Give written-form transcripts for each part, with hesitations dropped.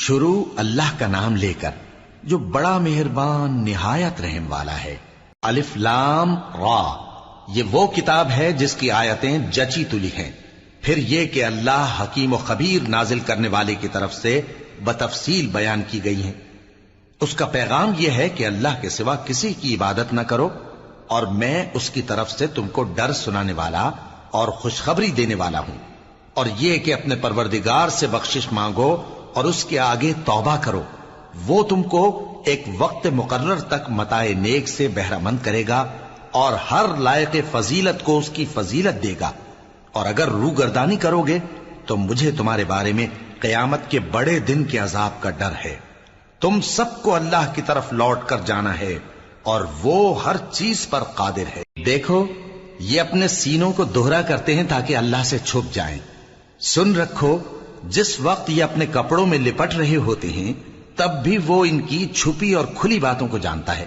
شروع اللہ کا نام لے کر جو بڑا مہربان نہایت رحم والا ہے۔ الف لام را، یہ وہ کتاب ہے جس کی آیتیں جچی تلی ہیں۔ پھر یہ کہ اللہ حکیم و خبیر نازل کرنے والے کی طرف سے بتفصیل بیان کی گئی ہیں۔ اس کا پیغام یہ ہے کہ اللہ کے سوا کسی کی عبادت نہ کرو، اور میں اس کی طرف سے تم کو ڈر سنانے والا اور خوشخبری دینے والا ہوں، اور یہ کہ اپنے پروردگار سے بخشش مانگو اور اس کے آگے توبہ کرو، وہ تم کو ایک وقت مقرر تک متاع نیک سے بہرہ مند کرے گا اور ہر لائق فضیلت کو اس کی فضیلت دے گا، اور اگر روگردانی کرو گے تو مجھے تمہارے بارے میں قیامت کے بڑے دن کے عذاب کا ڈر ہے۔ تم سب کو اللہ کی طرف لوٹ کر جانا ہے اور وہ ہر چیز پر قادر ہے۔ دیکھو یہ اپنے سینوں کو دوہرا کرتے ہیں تاکہ اللہ سے چھپ جائیں۔ سن رکھو جس وقت یہ اپنے کپڑوں میں لپٹ رہے ہوتے ہیں تب بھی وہ ان کی چھپی اور کھلی باتوں کو جانتا ہے۔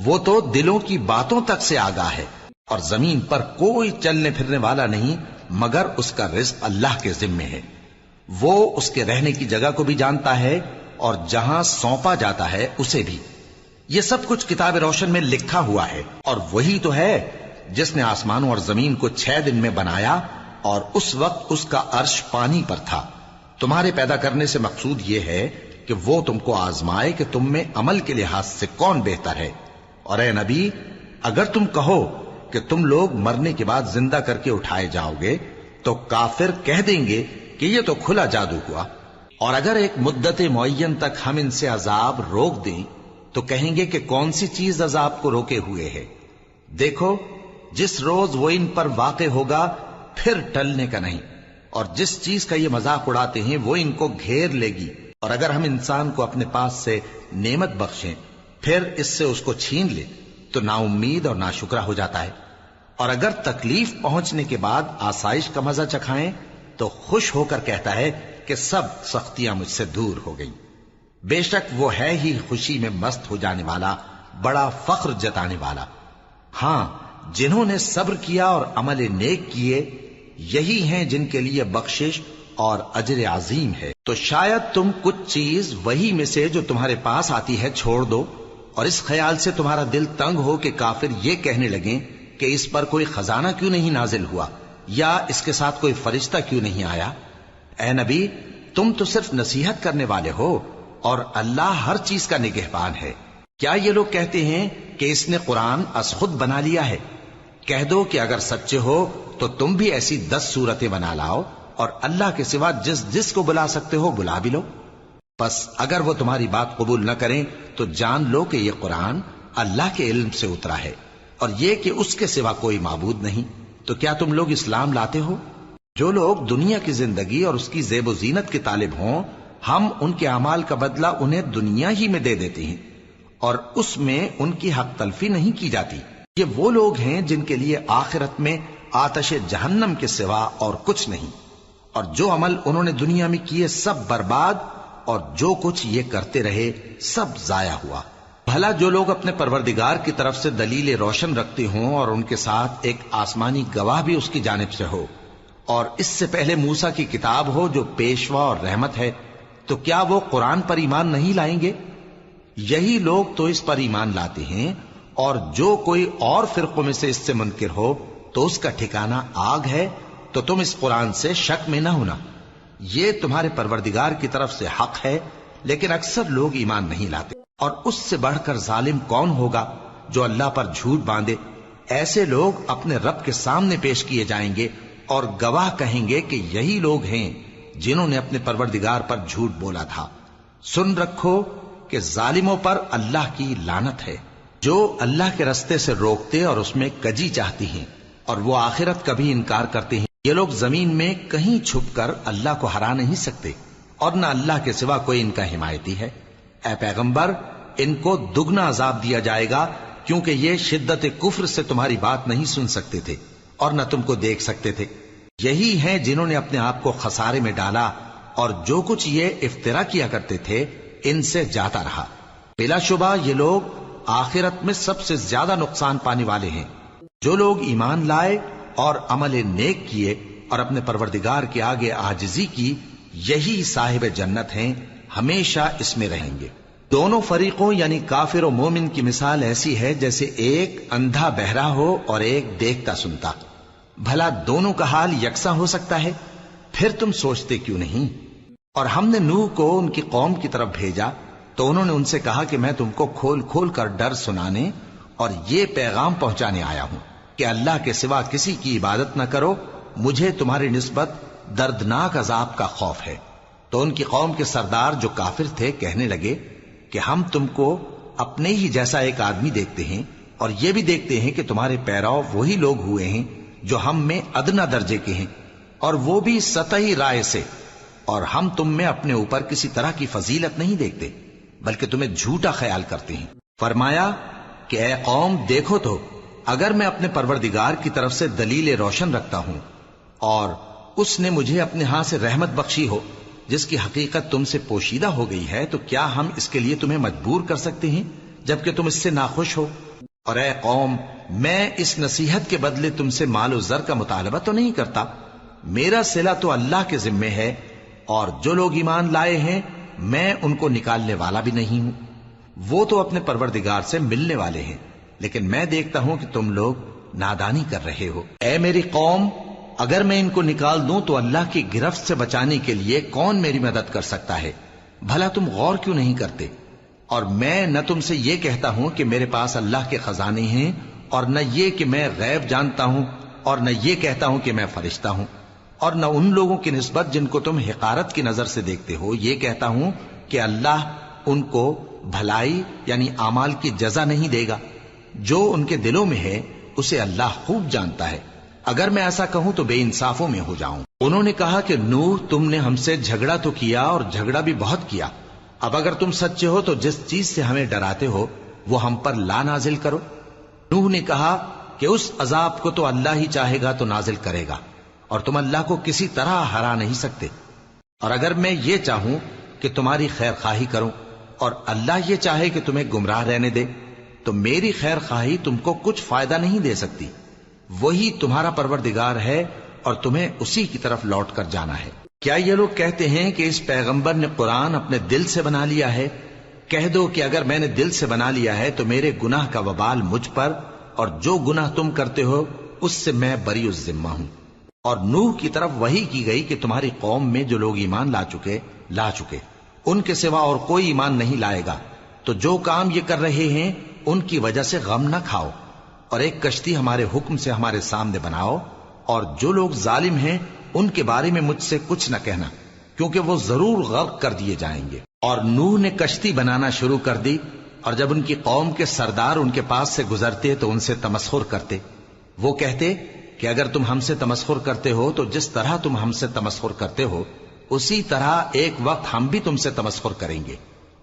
وہ تو دلوں کی باتوں تک سے آگاہ ہے، اور زمین پر کوئی چلنے پھرنے والا نہیں مگر اس کا رزق اللہ کے ذمے ہے۔ وہ اس کے رہنے کی جگہ کو بھی جانتا ہے اور جہاں سونپا جاتا ہے اسے بھی۔ یہ سب کچھ کتاب روشن میں لکھا ہوا ہے، اور وہی تو ہے جس نے آسمانوں اور زمین کو 6 دن میں بنایا، اور اس وقت اس کا عرش پانی پر تھا۔ تمہارے پیدا کرنے سے مقصود یہ ہے کہ وہ تم کو آزمائے کہ تم میں عمل کے لحاظ سے کون بہتر ہے۔ اور اے نبی، اگر تم کہو کہ تم لوگ مرنے کے بعد زندہ کر کے اٹھائے جاؤ گے تو کافر کہہ دیں گے کہ یہ تو کھلا جادو ہوا، اور اگر ایک مدت معین تک ہم ان سے عذاب روک دیں تو کہیں گے کہ کون سی چیز عذاب کو روکے ہوئے ہے۔ دیکھو جس روز وہ ان پر واقع ہوگا پھر ٹلنے کا نہیں، اور جس چیز کا یہ مذاق اڑاتے ہیں وہ ان کو گھیر لے گی۔ اور اگر ہم انسان کو اپنے پاس سے نعمت بخشیں پھر اس سے اس کو چھین لے تو نا امید اور ناشکرا ہو جاتا ہے، اور اگر تکلیف پہنچنے کے بعد آسائش کا مزہ چکھائیں تو خوش ہو کر کہتا ہے کہ سب سختیاں مجھ سے دور ہو گئیں۔ بے شک وہ ہے ہی خوشی میں مست ہو جانے والا، بڑا فخر جتانے والا۔ ہاں، جنہوں نے صبر کیا اور عمل نیک کیے یہی ہیں جن کے لیے بخشش اور اجر عظیم ہے۔ تو شاید تم کچھ چیز وہی میں سے جو تمہارے پاس آتی ہے چھوڑ دو، اور اس خیال سے تمہارا دل تنگ ہو کہ کافر یہ کہنے لگیں کہ اس پر کوئی خزانہ کیوں نہیں نازل ہوا، یا اس کے ساتھ کوئی فرشتہ کیوں نہیں آیا۔ اے نبی، تم تو صرف نصیحت کرنے والے ہو، اور اللہ ہر چیز کا نگہبان ہے۔ کیا یہ لوگ کہتے ہیں کہ اس نے قرآن از خود بنا لیا ہے؟ کہہ دو کہ اگر سچے ہو تو تم بھی ایسی 10 صورتیں بنا لاؤ، اور اللہ کے سوا جس جس کو بلا سکتے ہو بلا بھی لو۔ پس اگر وہ تمہاری بات قبول نہ کریں تو جان لو کہ یہ قرآن اللہ کے علم سے اترا ہے، اور یہ کہ اس کے سوا کوئی معبود نہیں۔ تو کیا تم لوگ اسلام لاتے ہو؟ جو لوگ دنیا کی زندگی اور اس کی زیب و زینت کے طالب ہوں، ہم ان کے اعمال کا بدلہ انہیں دنیا ہی میں دے دیتے ہیں، اور اس میں ان کی حق تلفی نہیں کی جاتی۔ یہ وہ لوگ ہیں جن کے لیے آخرت میں آتش جہنم کے سوا اور کچھ نہیں، اور جو عمل انہوں نے دنیا میں کیے سب برباد، اور جو کچھ یہ کرتے رہے سب ضائع ہوا۔ بھلا جو لوگ اپنے پروردگار کی طرف سے دلیل روشن رکھتے ہوں اور ان کے ساتھ ایک آسمانی گواہ بھی اس کی جانب سے ہو، اور اس سے پہلے موسیٰ کی کتاب ہو جو پیشوا اور رحمت ہے، تو کیا وہ قرآن پر ایمان نہیں لائیں گے؟ یہی لوگ تو اس پر ایمان لاتے ہیں، اور جو کوئی اور فرقوں میں سے اس سے منکر ہو تو اس کا ٹھکانہ آگ ہے۔ تو تم اس قرآن سے شک میں نہ ہونا، یہ تمہارے پروردگار کی طرف سے حق ہے، لیکن اکثر لوگ ایمان نہیں لاتے۔ اور اس سے بڑھ کر ظالم کون ہوگا جو اللہ پر جھوٹ باندھے؟ ایسے لوگ اپنے رب کے سامنے پیش کیے جائیں گے اور گواہ کہیں گے کہ یہی لوگ ہیں جنہوں نے اپنے پروردگار پر جھوٹ بولا تھا۔ سن رکھو کہ ظالموں پر اللہ کی لعنت ہے، جو اللہ کے رستے سے روکتے اور اس میں کجی چاہتی ہیں، اور وہ آخرت کا بھی انکار کرتے ہیں۔ یہ لوگ زمین میں کہیں چھپ کر اللہ کو ہرا نہیں سکتے، اور نہ اللہ کے سوا کوئی ان کا حمایتی ہے۔ اے پیغمبر، ان کو دگنا عذاب دیا جائے گا، کیونکہ یہ شدت کفر سے تمہاری بات نہیں سن سکتے تھے اور نہ تم کو دیکھ سکتے تھے۔ یہی ہیں جنہوں نے اپنے آپ کو خسارے میں ڈالا، اور جو کچھ یہ افترا کیا کرتے تھے ان سے جاتا رہا۔ بلا شبہ یہ لوگ آخرت میں سب سے زیادہ نقصان پانے والے ہیں۔ جو لوگ ایمان لائے اور عمل نیک کیے اور اپنے پروردگار کے آگے عاجزی کی، یہی صاحب جنت ہیں ہمیشہ اس میں رہیں گے۔ دونوں فریقوں یعنی کافر و مومن کی مثال ایسی ہے جیسے ایک اندھا بہرا ہو اور ایک دیکھتا سنتا۔ بھلا دونوں کا حال یکساں ہو سکتا ہے؟ پھر تم سوچتے کیوں نہیں؟ اور ہم نے نوح کو ان کی قوم کی طرف بھیجا تو انہوں نے ان سے کہا کہ میں تم کو کھول کھول کر ڈر سنانے اور یہ پیغام پہنچانے آیا ہوں کہ اللہ کے سوا کسی کی عبادت نہ کرو، مجھے تمہاری نسبت دردناک عذاب کا خوف ہے۔ تو ان کی قوم کے سردار جو کافر تھے کہنے لگے کہ ہم تم کو اپنے ہی جیسا ایک آدمی دیکھتے ہیں اور یہ بھی دیکھتے ہیں کہ تمہارے پیراؤ وہی لوگ ہوئے ہیں جو ہم میں ادنا درجے کے ہیں، اور وہ بھی سطحی رائے سے، اور ہم تم میں اپنے اوپر کسی طرح کی فضیلت نہیں دیکھتے بلکہ تمہیں جھوٹا خیال کرتے ہیں۔ فرمایا کہ اے قوم دیکھو تو، اگر میں اپنے پروردگار کی طرف سے دلیل روشن رکھتا ہوں اور اس نے مجھے اپنے ہاں سے رحمت بخشی ہو جس کی حقیقت تم سے پوشیدہ ہو گئی ہے، تو کیا ہم اس کے لیے تمہیں مجبور کر سکتے ہیں جبکہ تم اس سے ناخوش ہو؟ اور اے قوم، میں اس نصیحت کے بدلے تم سے مال و زر کا مطالبہ تو نہیں کرتا، میرا صلہ تو اللہ کے ذمے ہے، اور جو لوگ ایمان لائے ہیں میں ان کو نکالنے والا بھی نہیں ہوں، وہ تو اپنے پروردگار سے ملنے والے ہیں، لیکن میں دیکھتا ہوں کہ تم لوگ نادانی کر رہے ہو۔ اے میری قوم، اگر میں ان کو نکال دوں تو اللہ کی گرفت سے بچانے کے لیے کون میری مدد کر سکتا ہے؟ بھلا تم غور کیوں نہیں کرتے؟ اور میں نہ تم سے یہ کہتا ہوں کہ میرے پاس اللہ کے خزانے ہیں، اور نہ یہ کہ میں غیب جانتا ہوں، اور نہ یہ کہتا ہوں کہ میں فرشتہ ہوں، اور نہ ان لوگوں کی نسبت جن کو تم حقارت کی نظر سے دیکھتے ہو یہ کہتا ہوں کہ اللہ ان کو بھلائی یعنی اعمال کی جزا نہیں دے گا۔ جو ان کے دلوں میں ہے اسے اللہ خوب جانتا ہے، اگر میں ایسا کہوں تو بے انصافوں میں ہو جاؤں۔ انہوں نے کہا کہ نوح، تم نے ہم سے جھگڑا تو کیا اور جھگڑا بھی بہت کیا، اب اگر تم سچے ہو تو جس چیز سے ہمیں ڈراتے ہو وہ ہم پر لا نازل کرو۔ نوح نے کہا کہ اس عذاب کو تو اللہ ہی چاہے گا تو نازل کرے گا، اور تم اللہ کو کسی طرح ہرا نہیں سکتے، اور اگر میں یہ چاہوں کہ تمہاری خیر خواہی کروں اور اللہ یہ چاہے کہ تمہیں گمراہ رہنے دے تو میری خیر خواہی تم کو کچھ فائدہ نہیں دے سکتی۔ وہی تمہارا پروردگار ہے اور تمہیں اسی کی طرف لوٹ کر جانا ہے۔ کیا یہ لوگ کہتے ہیں کہ اس پیغمبر نے قرآن اپنے دل سے بنا لیا ہے؟ کہہ دو کہ اگر میں نے دل سے بنا لیا ہے تو میرے گناہ کا وبال مجھ پر، اور جو گناہ تم کرتے ہو اس سے میں بری الذمہ ہوں۔ اور نوح کی طرف وحی کی گئی کہ تمہاری قوم میں جو لوگ ایمان لا چکے ان کے سوا اور کوئی ایمان نہیں لائے گا، تو جو کام یہ کر رہے ہیں ان کی وجہ سے غم نہ کھاؤ، اور ایک کشتی ہمارے حکم سے ہمارے سامنے بناؤ، اور جو لوگ ظالم ہیں ان کے بارے میں مجھ سے کچھ نہ کہنا، کیونکہ وہ ضرور غرق کر دیے جائیں گے۔ اور نوح نے کشتی بنانا شروع کر دی، اور جب ان کی قوم کے سردار ان کے پاس سے گزرتے تو ان سے تمسخر کرتے۔ وہ کہتے کہ اگر تم ہم سے تمسخر کرتے ہو تو جس طرح تم ہم سے تمسخر کرتے ہو اسی طرح ایک وقت ہم بھی تم سے تمسخر کریں گے،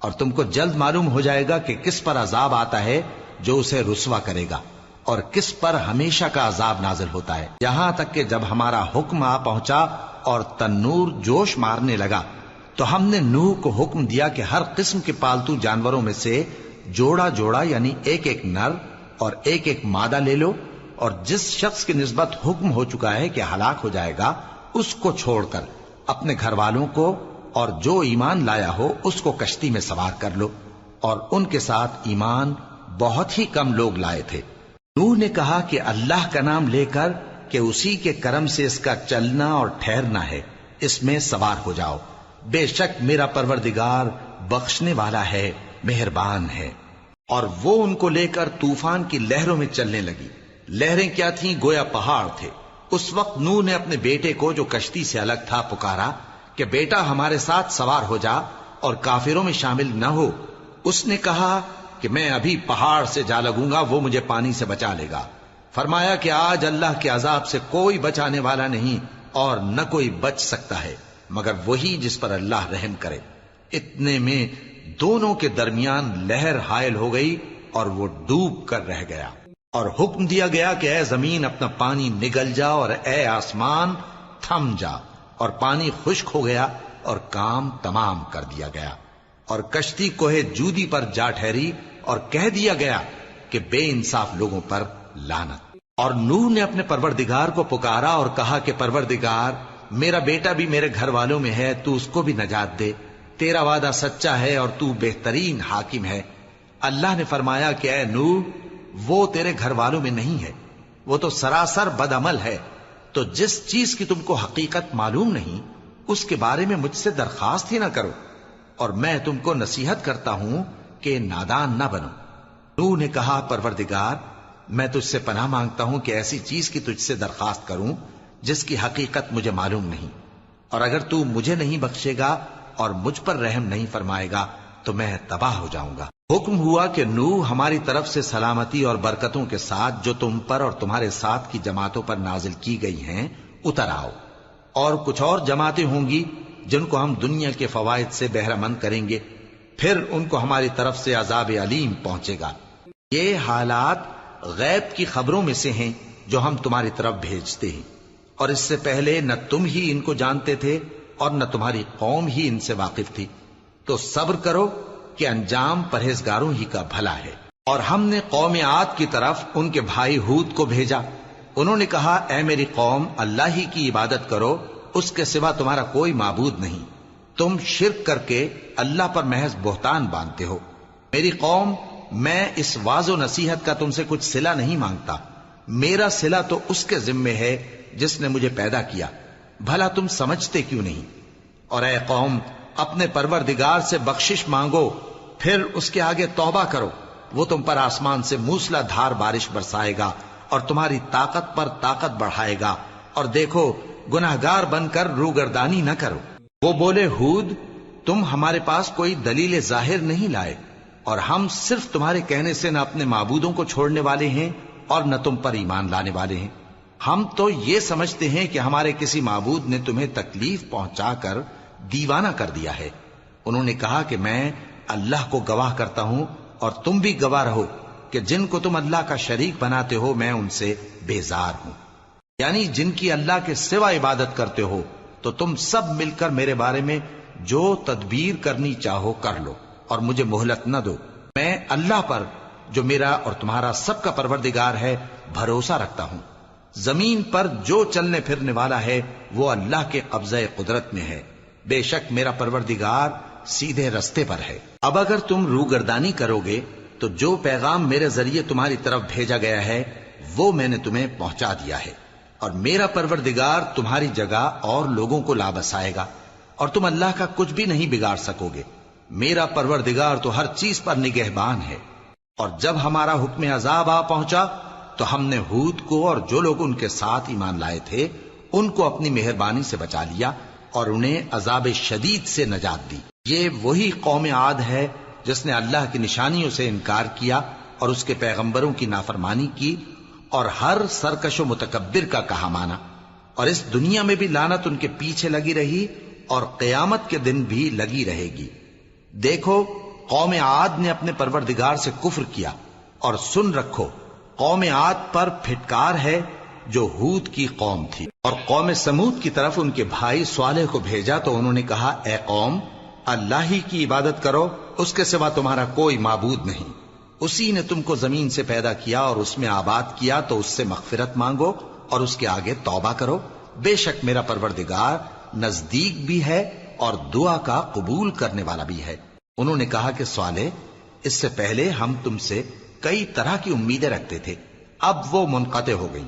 اور تم کو جلد معلوم ہو جائے گا کہ کس پر عذاب آتا ہے جو اسے رسوا کرے گا، اور کس پر ہمیشہ کا عذاب نازل ہوتا ہے۔ یہاں تک کہ جب ہمارا حکم آ پہنچا اور تنور جوش مارنے لگا تو ہم نے نوح کو حکم دیا کہ ہر قسم کے پالتو جانوروں میں سے جوڑا جوڑا یعنی ایک ایک نر اور ایک ایک مادہ لے لو، اور جس شخص کی نسبت حکم ہو چکا ہے کہ ہلاک ہو جائے گا اس کو چھوڑ کر اپنے گھر والوں کو اور جو ایمان لایا ہو اس کو کشتی میں سوار کر لو۔ اور ان کے ساتھ ایمان بہت ہی کم لوگ لائے تھے۔ نوح نے کہا کہ اللہ کا نام لے کر کہ اسی کے کرم سے اس کا چلنا اور ٹھہرنا ہے، اس میں سوار ہو جاؤ، بے شک میرا پروردگار بخشنے والا ہے، مہربان ہے۔ اور وہ ان کو لے کر طوفان کی لہروں میں چلنے لگی۔ لہریں کیا تھیں؟ گویا پہاڑ تھے۔ اس وقت نوح نے اپنے بیٹے کو جو کشتی سے الگ تھا پکارا کہ بیٹا ہمارے ساتھ سوار ہو جا اور کافروں میں شامل نہ ہو۔ اس نے کہا کہ میں ابھی پہاڑ سے جا لگوں گا، وہ مجھے پانی سے بچا لے گا۔ فرمایا کہ آج اللہ کے عذاب سے کوئی بچانے والا نہیں اور نہ کوئی بچ سکتا ہے مگر وہی جس پر اللہ رحم کرے۔ اتنے میں دونوں کے درمیان لہر حائل ہو گئی اور وہ ڈوب کر رہ گیا، اور حکم دیا گیا کہ اے زمین اپنا پانی نگل جا اور اے آسمان تھم جا، اور پانی خشک ہو گیا اور کام تمام کر دیا گیا، اور کشتی کوہ جودی پر جا ٹھہری، اور کہہ دیا گیا کہ بے انصاف لوگوں پر لعنت۔ اور نوح نے اپنے پروردگار کو پکارا اور کہا کہ پروردگار، میرا بیٹا بھی میرے گھر والوں میں ہے، تو اس کو بھی نجات دے، تیرا وعدہ سچا ہے اور تو بہترین حاکم ہے۔ اللہ نے فرمایا کہ اے نوح، وہ تیرے گھر والوں میں نہیں ہے، وہ تو سراسر بدعمل ہے، تو جس چیز کی تم کو حقیقت معلوم نہیں اس کے بارے میں مجھ سے درخواست ہی نہ کرو، اور میں تم کو نصیحت کرتا ہوں کہ نادان نہ بنو۔ نوح نے کہا پروردگار، میں تجھ سے پناہ مانگتا ہوں کہ ایسی چیز کی تجھ سے درخواست کروں جس کی حقیقت مجھے معلوم نہیں، اور اگر تو مجھے نہیں بخشے گا اور مجھ پر رحم نہیں فرمائے گا تو میں تباہ ہو جاؤں گا۔ حکم ہوا کہ نوح ہماری طرف سے سلامتی اور برکتوں کے ساتھ جو تم پر اور تمہارے ساتھ کی جماعتوں پر نازل کی گئی ہیں اتر آؤ، اور کچھ اور جماعتیں ہوں گی جن کو ہم دنیا کے فوائد سے بہرہ مند کریں گے، پھر ان کو ہماری طرف سے عذاب علیم پہنچے گا۔ یہ حالات غیب کی خبروں میں سے ہیں جو ہم تمہاری طرف بھیجتے ہیں، اور اس سے پہلے نہ تم ہی ان کو جانتے تھے اور نہ تمہاری قوم ہی ان سے واقف تھی، تو صبر کرو کہ انجام پرہیزگاروں ہی کا بھلا ہے۔ اور ہم نے قوم عاد کی طرف ان کے بھائی ہود کو بھیجا، انہوں نے کہا اے میری قوم، اللہ ہی کی عبادت کرو، اس کے سوا تمہارا کوئی معبود نہیں، تم شرک کر کے اللہ پر محض بہتان باندھتے ہو۔ میری قوم، میں اس واعظ و نصیحت کا تم سے کچھ صلہ نہیں مانگتا، میرا صلہ تو اس کے ذمے ہے جس نے مجھے پیدا کیا، بھلا تم سمجھتے کیوں نہیں؟ اور اے قوم، اپنے پروردگار سے بخشش مانگو، پھر اس کے آگے توبہ کرو، وہ تم پر آسمان سے موسلا دھار بارش برسائے گا اور تمہاری طاقت پر طاقت بڑھائے گا، اور دیکھو گناہگار بن کر روگردانی نہ کرو۔ وہ بولے ہود، تم ہمارے پاس کوئی دلیل ظاہر نہیں لائے، اور ہم صرف تمہارے کہنے سے نہ اپنے معبودوں کو چھوڑنے والے ہیں اور نہ تم پر ایمان لانے والے ہیں، ہم تو یہ سمجھتے ہیں کہ ہمارے کسی معبود نے تمہیں تکلیف پہنچا کر دیوانہ کر دیا ہے۔ انہوں نے کہا کہ میں اللہ کو گواہ کرتا ہوں اور تم بھی گواہ رہو کہ جن کو تم اللہ کا شریک بناتے ہو میں ان سے بیزار ہوں، یعنی جن کی اللہ کے سوا عبادت کرتے ہو، تو تم سب مل کر میرے بارے میں جو تدبیر کرنی چاہو کر لو اور مجھے مہلت نہ دو۔ میں اللہ پر جو میرا اور تمہارا سب کا پروردگار ہے بھروسہ رکھتا ہوں۔ زمین پر جو چلنے پھرنے والا ہے وہ اللہ کے قبضہ قدرت میں ہے، بے شک میرا پروردگار سیدھے رستے پر ہے۔ اب اگر تم روگردانی کرو گے تو جو پیغام میرے ذریعے تمہاری طرف بھیجا گیا ہے وہ میں نے تمہیں پہنچا دیا ہے، اور میرا پروردگار تمہاری جگہ اور لوگوں کو لا بسائے گا، اور تم اللہ کا کچھ بھی نہیں بگاڑ سکو گے۔ میرا پروردگار تو ہر چیز پر نگہبان ہے۔ اور جب ہمارا حکم عذاب آ پہنچا تو ہم نے ہود کو اور جو لوگ ان کے ساتھ ایمان لائے تھے ان کو اپنی مہربانی سے بچا لیا اور انہیں عذاب شدید سے نجات دی۔ یہ وہی قوم عاد ہے جس نے اللہ کی نشانیوں سے انکار کیا اور اس کے پیغمبروں کی نافرمانی کی، اور ہر سرکش و متکبر کا کہا مانا، اور اس دنیا میں بھی لعنت ان کے پیچھے لگی رہی اور قیامت کے دن بھی لگی رہے گی۔ دیکھو قوم عاد نے اپنے پروردگار سے کفر کیا، اور سن رکھو قوم عاد پر پھٹکار ہے جو ہود کی قوم تھی۔ اور قوم سمود کی طرف ان کے بھائی صالح کو بھیجا تو انہوں نے کہا اے قوم، اللہ ہی کی عبادت کرو، اس کے سوا تمہارا کوئی معبود نہیں، اسی نے تم کو زمین سے پیدا کیا اور اس میں آباد کیا، تو اس سے مغفرت مانگو اور اس کے آگے توبہ کرو، بے شک میرا پروردگار نزدیک بھی ہے اور دعا کا قبول کرنے والا بھی ہے۔ انہوں نے کہا کہ صالح، اس سے پہلے ہم تم سے کئی طرح کی امیدیں رکھتے تھے، اب وہ منقطع ہو گئی،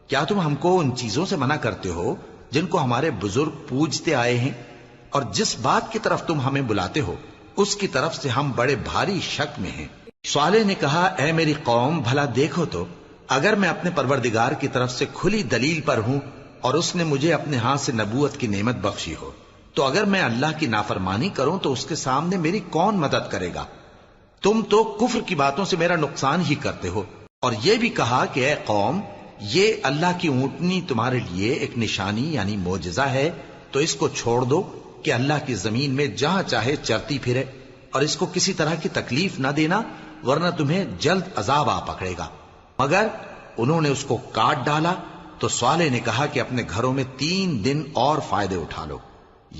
کیا تم ہم کو ان چیزوں سے منع کرتے ہو جن کو ہمارے بزرگ پوجتے آئے ہیں، اور جس بات کی طرف تم ہمیں بلاتے ہو اس کی طرف سے ہم بڑے بھاری شک میں ہیں۔ صالح نے کہا اے میری قوم، بھلا دیکھو تو اگر میں اپنے پروردگار کی طرف سے کھلی دلیل پر ہوں اور اس نے مجھے اپنے ہاتھ سے نبوت کی نعمت بخشی ہو، تو اگر میں اللہ کی نافرمانی کروں تو اس کے سامنے میری کون مدد کرے گا؟ تم تو کفر کی باتوں سے میرا نقصان ہی کرتے ہو۔ اور یہ بھی کہا کہ اے قوم، یہ اللہ کی اونٹنی تمہارے لیے ایک نشانی یعنی معجزہ ہے، تو اس کو چھوڑ دو کہ اللہ کی زمین میں جہاں چاہے چرتی پھرے، اور اس کو کسی طرح کی تکلیف نہ دینا ورنہ تمہیں جلد عذاب آ پکڑے گا۔ مگر انہوں نے اس کو کاٹ ڈالا تو صالح نے کہا کہ اپنے گھروں میں 3 دن اور فائدے اٹھا لو،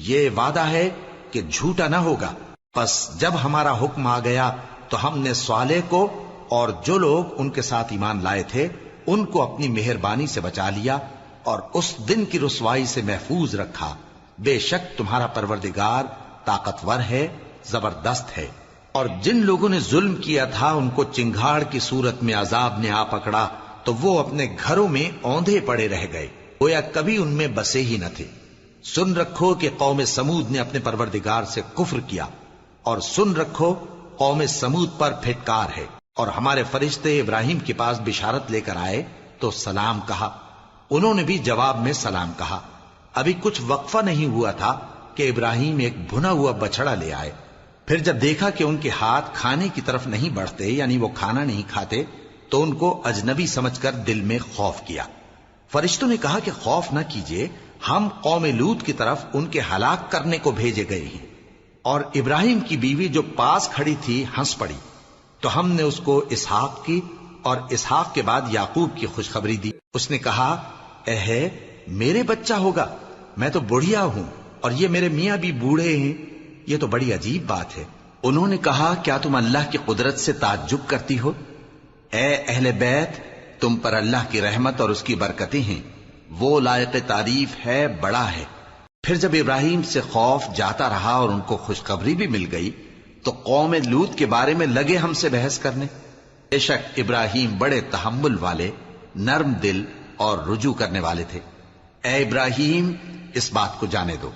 یہ وعدہ ہے کہ جھوٹا نہ ہوگا۔ پس جب ہمارا حکم آ گیا تو ہم نے صالح کو اور جو لوگ ان کے ساتھ ایمان لائے تھے ان کو اپنی مہربانی سے بچا لیا اور اس دن کی رسوائی سے محفوظ رکھا، بے شک تمہارا پروردگار طاقتور ہے، زبردست ہے۔ اور جن لوگوں نے ظلم کیا تھا ان کو چنگھاڑ کی صورت میں عذاب نے آ پکڑا تو وہ اپنے گھروں میں اوندھے پڑے رہ گئے، گویا کبھی ان میں بسے ہی نہ تھے۔ سن رکھو کہ قوم سمود نے اپنے پروردگار سے کفر کیا، اور سن رکھو قوم سمود پر پھٹکار ہے۔ اور ہمارے فرشتے ابراہیم کے پاس بشارت لے کر آئے تو سلام کہا، انہوں نے بھی جواب میں سلام کہا۔ ابھی کچھ وقفہ نہیں ہوا تھا کہ ابراہیم ایک بھنا ہوا بچڑا لے آئے۔ پھر جب دیکھا کہ ان کے ہاتھ کھانے کی طرف نہیں بڑھتے، یعنی وہ کھانا نہیں کھاتے، تو ان کو اجنبی سمجھ کر دل میں خوف کیا۔ فرشتوں نے کہا کہ خوف نہ کیجیے، ہم قوم لوط کی طرف ان کے ہلاک کرنے کو بھیجے گئے ہیں۔ اور ابراہیم کی بیوی جو پاس کھڑی تھی ہنس پڑی، تو ہم نے اس کو اسحاق کی اور اسحاق کے بعد یعقوب کی خوشخبری دی۔ اس نے کہا، اے میرے بچہ ہوگا، میں تو بڑھیا ہوں اور یہ میرے میاں بھی بوڑھے ہیں، یہ تو بڑی عجیب بات ہے۔ انہوں نے کہا، کیا تم اللہ کی قدرت سے تعجب کرتی ہو؟ اے اہل بیت، تم پر اللہ کی رحمت اور اس کی برکتیں ہیں، وہ لائق تعریف ہے، بڑا ہے۔ پھر جب ابراہیم سے خوف جاتا رہا اور ان کو خوشخبری بھی مل گئی تو قوم لوط کے بارے میں لگے ہم سے بحث کرنے۔ بے شک ابراہیم بڑے تحمل والے، نرم دل اور رجوع کرنے والے تھے۔ اے ابراہیم، اس بات کو جانے دو،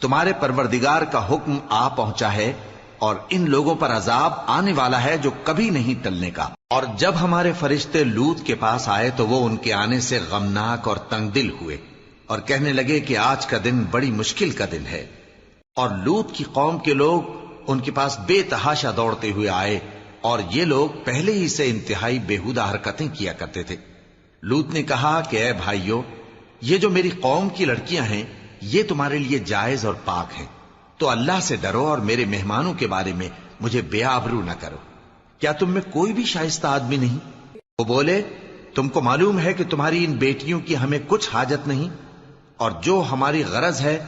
تمہارے پروردگار کا حکم آ پہنچا ہے اور ان لوگوں پر عذاب آنے والا ہے جو کبھی نہیں ٹلنے کا۔ اور جب ہمارے فرشتے لوط کے پاس آئے تو وہ ان کے آنے سے غمناک اور تنگ دل ہوئے اور کہنے لگے کہ آج کا دن بڑی مشکل کا دن ہے۔ اور لوط کی قوم کے لوگ ان کے پاس بے تحاشا دوڑتے ہوئے آئے، اور یہ لوگ پہلے ہی سے انتہائی بےہودہ حرکتیں کیا کرتے تھے۔ لوط نے کہا کہ اے بھائیو، یہ جو میری قوم کی لڑکیاں ہیں یہ تمہارے لیے جائز اور پاک ہیں، تو اللہ سے ڈرو اور میرے مہمانوں کے بارے میں مجھے بے آبرو نہ کرو۔ کیا تم میں کوئی بھی شائستہ آدمی نہیں؟ وہ بولے، تم کو معلوم ہے کہ تمہاری ان بیٹیوں کی ہمیں کچھ حاجت نہیں، اور جو ہماری غرض ہے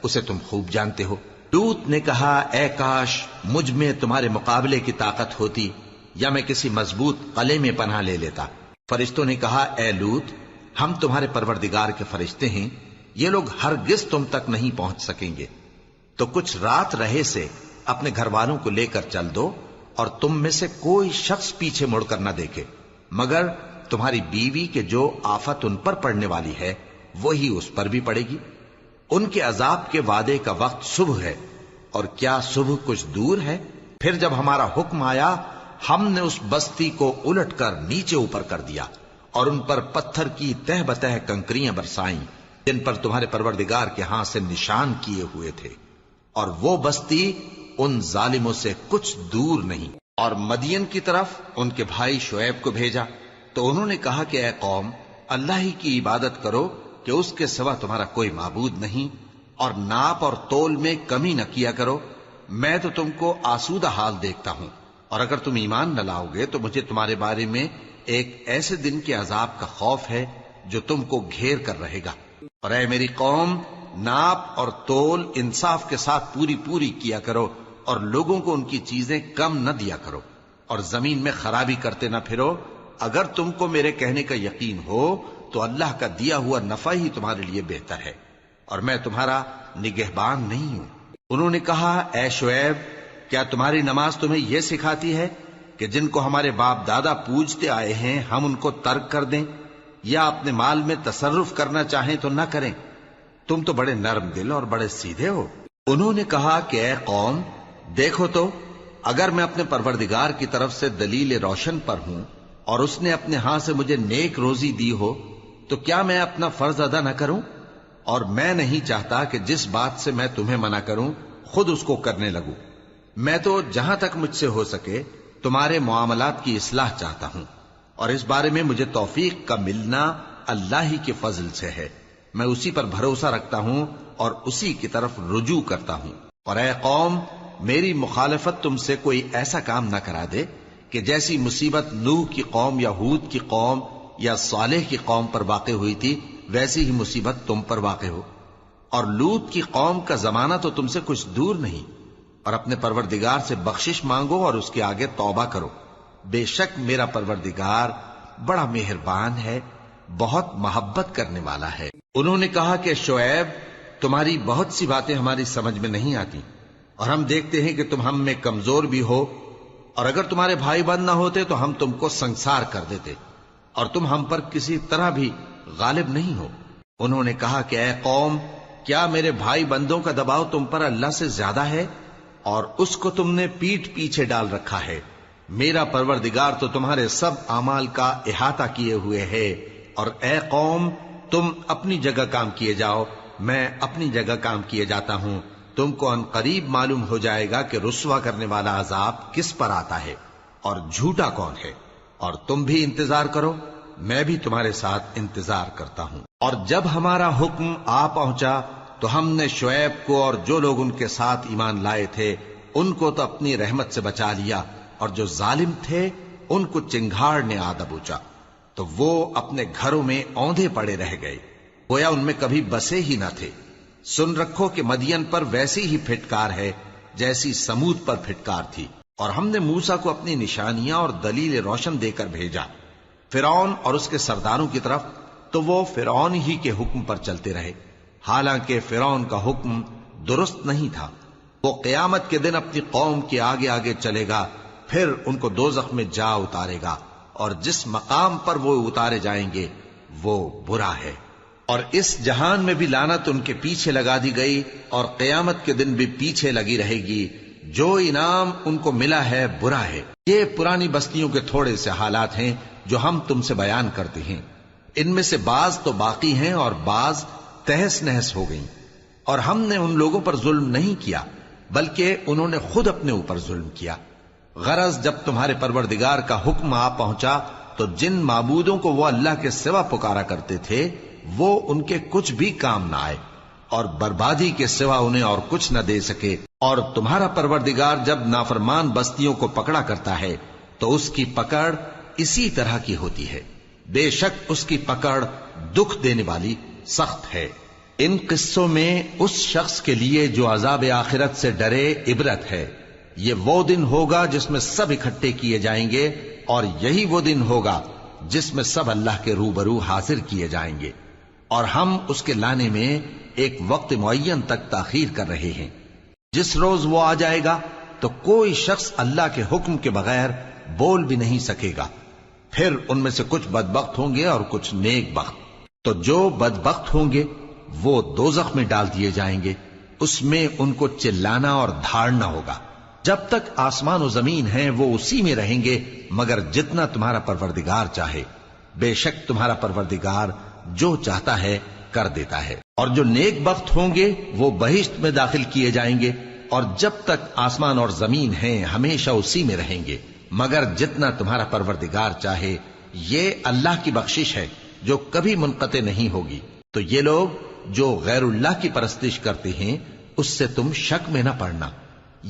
اسے تم خوب جانتے ہو۔ لوط نے کہا، اے کاش مجھ میں تمہارے مقابلے کی طاقت ہوتی، یا میں کسی مضبوط قلعے میں پناہ لے لیتا۔ فرشتوں نے کہا، اے لوط، ہم تمہارے پروردگار کے فرشتے ہیں، یہ لوگ ہرگز تم تک نہیں پہنچ سکیں گے، تو کچھ رات رہے سے اپنے گھر والوں کو لے کر چل دو، اور تم میں سے کوئی شخص پیچھے مڑ کر نہ دیکھے، مگر تمہاری بیوی کے جو آفت ان پر پڑنے والی ہے وہی اس پر بھی پڑے گی۔ ان کے عذاب کے وعدے کا وقت صبح ہے، اور کیا صبح کچھ دور ہے؟ پھر جب ہمارا حکم آیا ہم نے اس بستی کو الٹ کر نیچے اوپر کر دیا اور ان پر پتھر کی تہ بتہ کنکریاں برسائیں جن پر تمہارے پروردگار کے ہاں سے نشان کیے ہوئے تھے، اور وہ بستی ان ظالموں سے کچھ دور نہیں۔ اور مدین کی طرف ان کے بھائی شعیب کو بھیجا تو انہوں نے کہا کہ اے قوم، اللہ ہی کی عبادت کرو کہ اس کے سوا تمہارا کوئی معبود نہیں، اور ناپ اور تول میں کمی نہ کیا کرو، میں تو تم کو آسودہ حال دیکھتا ہوں، اور اگر تم ایمان نہ لاؤ گے تو مجھے تمہارے بارے میں ایک ایسے دن کے عذاب کا خوف ہے جو تم کو گھیر کر رہے گا۔ اور اے میری قوم، ناپ اور تول انصاف کے ساتھ پوری پوری کیا کرو، اور لوگوں کو ان کی چیزیں کم نہ دیا کرو، اور زمین میں خرابی کرتے نہ پھرو۔ اگر تم کو میرے کہنے کا یقین ہو تو اللہ کا دیا ہوا نفع ہی تمہارے لیے بہتر ہے، اور میں تمہارا نگہبان نہیں ہوں۔ انہوں نے کہا، اے شعیب، کیا تمہاری نماز تمہیں یہ سکھاتی ہے کہ جن کو ہمارے باپ دادا پوجتے آئے ہیں ہم ان کو ترک کر دیں، یا اپنے مال میں تصرف کرنا چاہیں تو نہ کریں؟ تم تو بڑے نرم دل اور بڑے سیدھے ہو۔ انہوں نے کہا کہ اے قوم، دیکھو تو، اگر میں اپنے پروردگار کی طرف سے دلیل روشن پر ہوں اور اس نے اپنے ہاں سے مجھے نیک روزی دی ہو تو کیا میں اپنا فرض ادا نہ کروں؟ اور میں نہیں چاہتا کہ جس بات سے میں تمہیں منع کروں خود اس کو کرنے لگوں۔ میں تو جہاں تک مجھ سے ہو سکے تمہارے معاملات کی اصلاح چاہتا ہوں، اور اس بارے میں مجھے توفیق کا ملنا اللہ ہی کے فضل سے ہے۔ میں اسی پر بھروسہ رکھتا ہوں اور اسی کی طرف رجوع کرتا ہوں۔ اور اے قوم، میری مخالفت تم سے کوئی ایسا کام نہ کرا دے کہ جیسی مصیبت نوح کی قوم یا ہود کی قوم یا صالح کی قوم پر واقع ہوئی تھی ویسی ہی مصیبت تم پر واقع ہو۔ اور لوط کی قوم کا زمانہ تو تم سے کچھ دور نہیں، اور اپنے پروردگار سے بخشش مانگو اور اس کے آگے توبہ کرو، بے شک میرا پروردگار بڑا مہربان ہے، بہت محبت کرنے والا ہے۔ انہوں نے کہا کہ شعیب، تمہاری بہت سی باتیں ہماری سمجھ میں نہیں آتی، اور ہم دیکھتے ہیں کہ تم ہم میں کمزور بھی ہو، اور اگر تمہارے بھائی بند نہ ہوتے تو ہم تم کو سنسار کر دیتے، اور تم ہم پر کسی طرح بھی غالب نہیں ہو۔ انہوں نے کہا کہ اے قوم، کیا میرے بھائی بندوں کا دباؤ تم پر اللہ سے زیادہ ہے، اور اس کو تم نے پیٹھ پیچھے ڈال رکھا ہے؟ میرا پروردگار تو تمہارے سب اعمال کا احاطہ کیے ہوئے ہے۔ اور اے قوم، تم اپنی جگہ کام کیے جاؤ، میں اپنی جگہ کام کیے جاتا ہوں۔ تم کو ان قریب معلوم ہو جائے گا کہ رسوا کرنے والا عذاب کس پر آتا ہے اور جھوٹا کون ہے، اور تم بھی انتظار کرو، میں بھی تمہارے ساتھ انتظار کرتا ہوں۔ اور جب ہمارا حکم آ پہنچا تو ہم نے شعیب کو اور جو لوگ ان کے ساتھ ایمان لائے تھے ان کو تو اپنی رحمت سے بچا لیا، اور جو ظالم تھے ان کو چنگھاڑ نے آ دبوچا، تو وہ اپنے گھروں میں اوندھے پڑے رہ گئے، گویا ان میں کبھی بسے ہی نہ تھے۔ سن رکھو کہ مدین پر ویسی ہی پھٹکار ہے جیسی سمود پر پھٹکار تھی، اور ہم نے موسیٰ کو اپنی نشانیاں اور دلیل روشن دے کر بھیجا فرعون اور اس کے سرداروں کی طرف، تو وہ فرعون ہی کے حکم پر چلتے رہے، حالانکہ فرعون کا حکم درست نہیں تھا۔ وہ قیامت کے دن اپنی قوم کے آگے آگے چلے گا، پھر ان کو دوزخ میں جا اتارے گا، اور جس مقام پر وہ اتارے جائیں گے وہ برا ہے۔ اور اس جہان میں بھی لعنت ان کے پیچھے لگا دی گئی، اور قیامت کے دن بھی پیچھے لگی رہے گی۔ جو انعام ان کو ملا ہے برا ہے۔ یہ پرانی بستیوں کے تھوڑے سے حالات ہیں جو ہم تم سے بیان کرتے ہیں، ان میں سے بعض تو باقی ہیں اور بعض تہس نہس ہو گئیں۔ اور ہم نے ان لوگوں پر ظلم نہیں کیا بلکہ انہوں نے خود اپنے اوپر ظلم کیا۔ غرض جب تمہارے پروردگار کا حکم آ پہنچا تو جن معبودوں کو وہ اللہ کے سوا پکارا کرتے تھے وہ ان کے کچھ بھی کام نہ آئے، اور بربادی کے سوا انہیں اور کچھ نہ دے سکے۔ اور تمہارا پروردگار جب نافرمان بستیوں کو پکڑا کرتا ہے تو اس کی پکڑ اسی طرح کی ہوتی ہے، بے شک اس کی پکڑ دکھ دینے والی سخت ہے۔ ان قصوں میں اس شخص کے لیے جو عذاب آخرت سے ڈرے عبرت ہے۔ یہ وہ دن ہوگا جس میں سب اکٹھے کیے جائیں گے، اور یہی وہ دن ہوگا جس میں سب اللہ کے روبرو حاضر کیے جائیں گے، اور ہم اس کے لانے میں ایک وقت معین تک تاخیر کر رہے ہیں۔ جس روز وہ آ جائے گا تو کوئی شخص اللہ کے حکم کے بغیر بول بھی نہیں سکے گا۔ پھر ان میں سے کچھ بدبخت ہوں گے اور کچھ نیک بخت۔ تو جو بدبخت ہوں گے وہ دوزخ میں ڈال دیے جائیں گے، اس میں ان کو چلانا اور دھاڑنا ہوگا۔ جب تک آسمان و زمین ہیں وہ اسی میں رہیں گے مگر جتنا تمہارا پروردگار چاہے۔ بے شک تمہارا پروردگار جو چاہتا ہے کر دیتا ہے۔ اور جو نیک بخت ہوں گے وہ بہشت میں داخل کیے جائیں گے، اور جب تک آسمان اور زمین ہیں ہمیشہ اسی میں رہیں گے مگر جتنا تمہارا پروردگار چاہے۔ یہ اللہ کی بخشش ہے جو کبھی منقطع نہیں ہوگی۔ تو یہ لوگ جو غیر اللہ کی پرستش کرتے ہیں اس سے تم شک میں نہ پڑنا،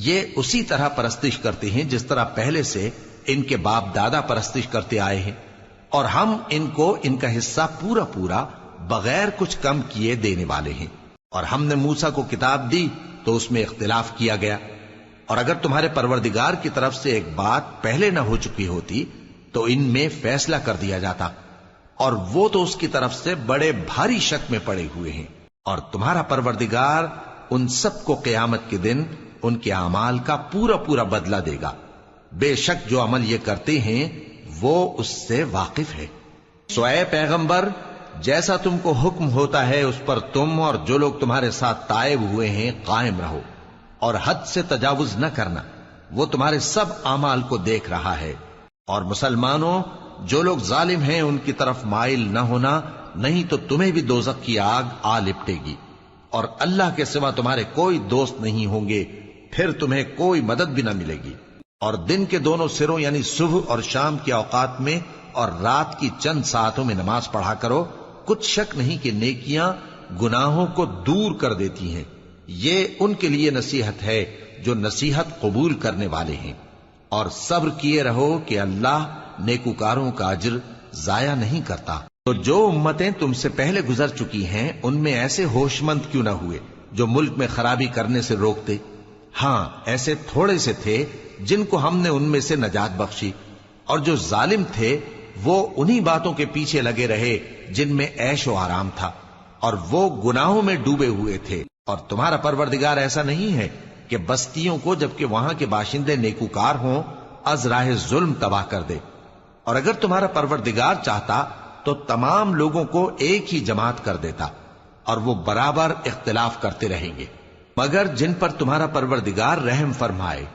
یہ اسی طرح پرستش کرتے ہیں جس طرح پہلے سے ان کے باپ دادا پرستش کرتے آئے ہیں، اور ہم ان کو ان کا حصہ پورا پورا بغیر کچھ کم کیے دینے والے ہیں۔ اور ہم نے موسیٰ کو کتاب دی تو اس میں اختلاف کیا گیا، اور اگر تمہارے پروردگار کی طرف سے ایک بات پہلے نہ ہو چکی ہوتی تو ان میں فیصلہ کر دیا جاتا، اور وہ تو اس کی طرف سے بڑے بھاری شک میں پڑے ہوئے ہیں۔ اور تمہارا پروردگار ان سب کو قیامت کے دن ان کے اعمال کا پورا پورا بدلہ دے گا، بے شک جو عمل یہ کرتے ہیں وہ اس سے واقف ہے۔ سو اے پیغمبر، جیسا تم کو حکم ہوتا ہے اس پر تم اور جو لوگ تمہارے ساتھ تائب ہوئے ہیں قائم رہو، اور حد سے تجاوز نہ کرنا، وہ تمہارے سب اعمال کو دیکھ رہا ہے۔ اور مسلمانوں، جو لوگ ظالم ہیں ان کی طرف مائل نہ ہونا، نہیں تو تمہیں بھی دوزخ کی آگ آ لپٹے گی، اور اللہ کے سوا تمہارے کوئی دوست نہیں ہوں گے، پھر تمہیں کوئی مدد بھی نہ ملے گی۔ اور دن کے دونوں سروں یعنی صبح اور شام کے اوقات میں اور رات کی چند ساعتوں میں نماز پڑھا کرو، کچھ شک نہیں کہ نیکیاں گناہوں کو دور کر دیتی ہیں۔ یہ ان کے لیے نصیحت ہے جو نصیحت قبول کرنے والے ہیں۔ اور صبر کیے رہو کہ اللہ نیکوکاروں کا اجر ضائع نہیں کرتا۔ تو جو امتیں تم سے پہلے گزر چکی ہیں ان میں ایسے ہوش مند کیوں نہ ہوئے جو ملک میں خرابی کرنے سے روکتے؟ ہاں، ایسے تھوڑے سے تھے جن کو ہم نے ان میں سے نجات بخشی، اور جو ظالم تھے وہ انہی باتوں کے پیچھے لگے رہے جن میں عیش و آرام تھا، اور وہ گناہوں میں ڈوبے ہوئے تھے۔ اور تمہارا پروردگار ایسا نہیں ہے کہ بستیوں کو جبکہ وہاں کے باشندے نیکوکار ہوں از راہ ظلم تباہ کر دے. اور اگر تمہارا پروردگار چاہتا تو تمام لوگوں کو ایک ہی جماعت کر دیتا اور وہ برابر اختلاف کرتے رہیں گے، مگر جن پر تمہارا پروردگار رحم فرمائے.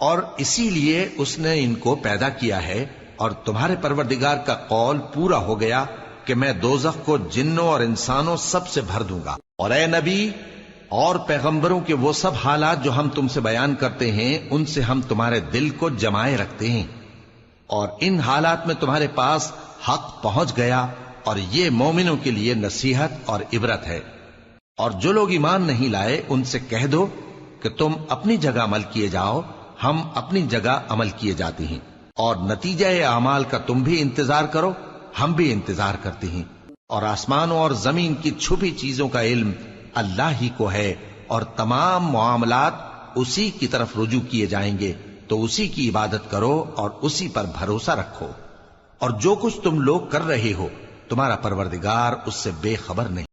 اور اسی لیے اس نے ان کو پیدا کیا ہے، اور تمہارے پروردگار کا قول پورا ہو گیا کہ میں دوزخ کو جنوں اور انسانوں سب سے بھر دوں گا. اور اے نبی اور پیغمبروں کے وہ سب حالات جو ہم تم سے بیان کرتے ہیں ان سے ہم تمہارے دل کو جمائے رکھتے ہیں، اور ان حالات میں تمہارے پاس حق پہنچ گیا، اور یہ مومنوں کے لیے نصیحت اور عبرت ہے. اور جو لوگ ایمان نہیں لائے ان سے کہہ دو کہ تم اپنی جگہ عمل کیے جاؤ، ہم اپنی جگہ عمل کیے جاتے ہیں، اور نتیجہ اعمال کا تم بھی انتظار کرو، ہم بھی انتظار کرتے ہیں. اور آسمانوں اور زمین کی چھپی چیزوں کا علم اللہ ہی کو ہے، اور تمام معاملات اسی کی طرف رجوع کیے جائیں گے، تو اسی کی عبادت کرو اور اسی پر بھروسہ رکھو. اور جو کچھ تم لوگ کر رہے ہو تمہارا پروردگار اس سے بے خبر نہیں.